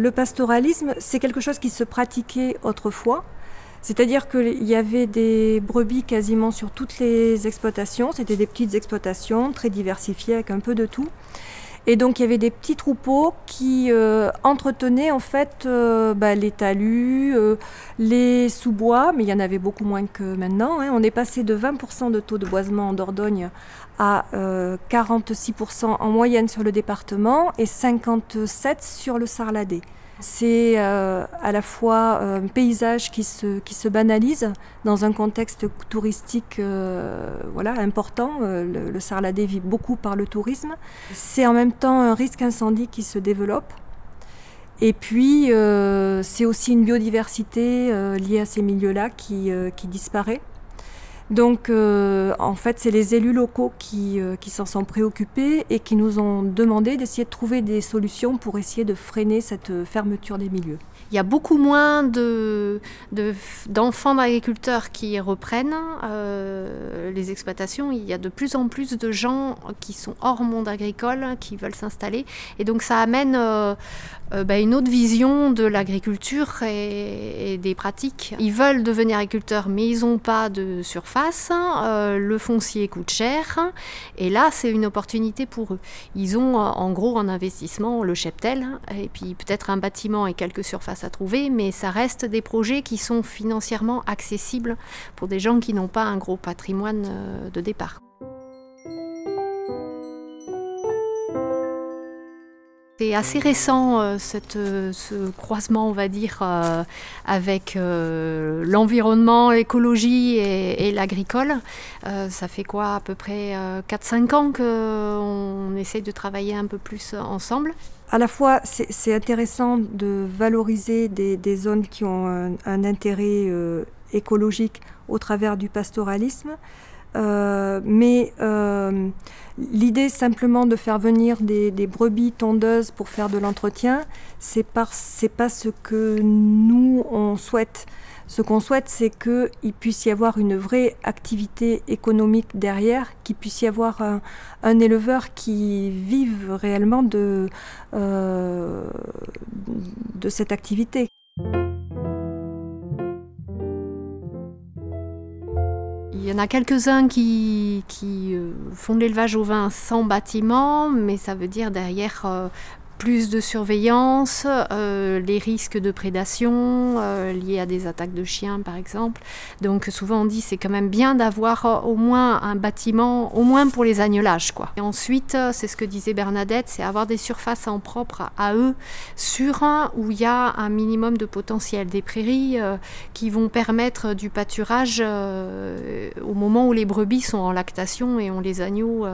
Le pastoralisme, c'est quelque chose qui se pratiquait autrefois. C'est-à-dire qu'il y avait des brebis quasiment sur toutes les exploitations. C'était des petites exploitations très diversifiées avec un peu de tout. Et donc il y avait des petits troupeaux qui entretenaient en fait les talus, les sous-bois, mais il y en avait beaucoup moins que maintenant. On est passé de 20% de taux de boisement en Dordogne à 46% en moyenne sur le département et 57% sur le Sarladais. C'est à la fois un paysage qui se banalise dans un contexte touristique important. Le Sarladais vit beaucoup par le tourisme. C'est en même temps un risque incendie qui se développe. Et puis c'est aussi une biodiversité liée à ces milieux-là qui disparaît. Donc en fait c'est les élus locaux qui s'en sont préoccupés et qui nous ont demandé d'essayer de trouver des solutions pour essayer de freiner cette fermeture des milieux. Il y a beaucoup moins d'enfants d'agriculteurs qui reprennent les exploitations. Il y a de plus en plus de gens qui sont hors monde agricole, qui veulent s'installer. Et donc ça amène une autre vision de l'agriculture et des pratiques. Ils veulent devenir agriculteurs, mais ils n'ont pas de surface. Le foncier coûte cher. Et là, c'est une opportunité pour eux. Ils ont en gros en investissement le cheptel et puis peut-être un bâtiment et quelques surfaces à trouver, mais ça reste des projets qui sont financièrement accessibles pour des gens qui n'ont pas un gros patrimoine de départ. C'est assez récent ce croisement, on va dire, avec l'environnement, l'écologie et l'agricole. Ça fait quoi, à peu près 4-5 ans qu'on essaie de travailler un peu plus ensemble. À la fois, c'est intéressant de valoriser des zones qui ont un intérêt écologique au travers du pastoralisme. Mais l'idée simplement de faire venir des brebis tondeuses pour faire de l'entretien, c'est pas ce que nous on souhaite. Ce qu'on souhaite, c'est qu'il puisse y avoir une vraie activité économique derrière, qu'il puisse y avoir un éleveur qui vive réellement de cette activité. Il y en a quelques-uns qui font de l'élevage au vin sans bâtiment, mais ça veut dire derrière plus de surveillance, les risques de prédation liés à des attaques de chiens par exemple. Donc souvent on dit c'est quand même bien d'avoir au moins un bâtiment, au moins pour les agnelages, quoi. Et ensuite, c'est ce que disait Bernadette, c'est avoir des surfaces en propre à eux, où il y a un minimum de potentiel. Des prairies qui vont permettre du pâturage au moment où les brebis sont en lactation et ont les agneaux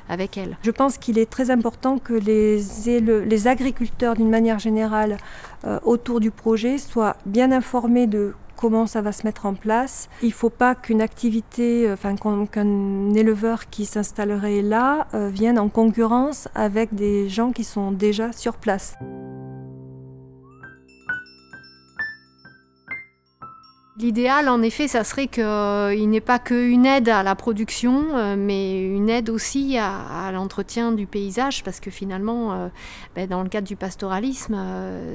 avec elles. Je pense qu'il est très important que les agriculteurs, d'une manière générale, autour du projet, soient bien informés de comment ça va se mettre en place. Il ne faut pas qu'une activité, qu'un éleveur qui s'installerait là vienne en concurrence avec des gens qui sont déjà sur place. L'idéal, en effet, ça serait qu'il n'ait pas qu'une aide à la production, mais une aide aussi à l'entretien du paysage, parce que finalement, dans le cadre du pastoralisme,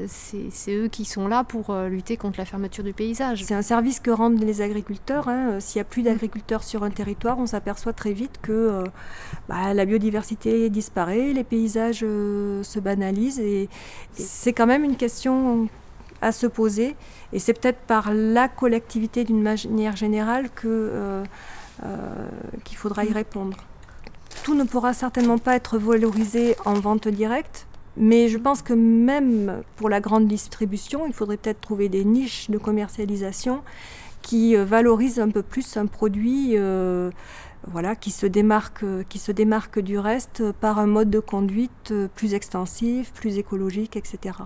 c'est eux qui sont là pour lutter contre la fermeture du paysage. C'est un service que rendent les agriculteurs. S'il n'y a plus d'agriculteurs sur un territoire, on s'aperçoit très vite que la biodiversité disparaît, les paysages se banalisent, et c'est quand même une question à se poser, et c'est peut-être par la collectivité d'une manière générale qu'il faudra y répondre. Tout ne pourra certainement pas être valorisé en vente directe, mais je pense que même pour la grande distribution, il faudrait peut-être trouver des niches de commercialisation qui valorisent un peu plus un produit qui se démarque du reste par un mode de conduite plus extensif, plus écologique, etc.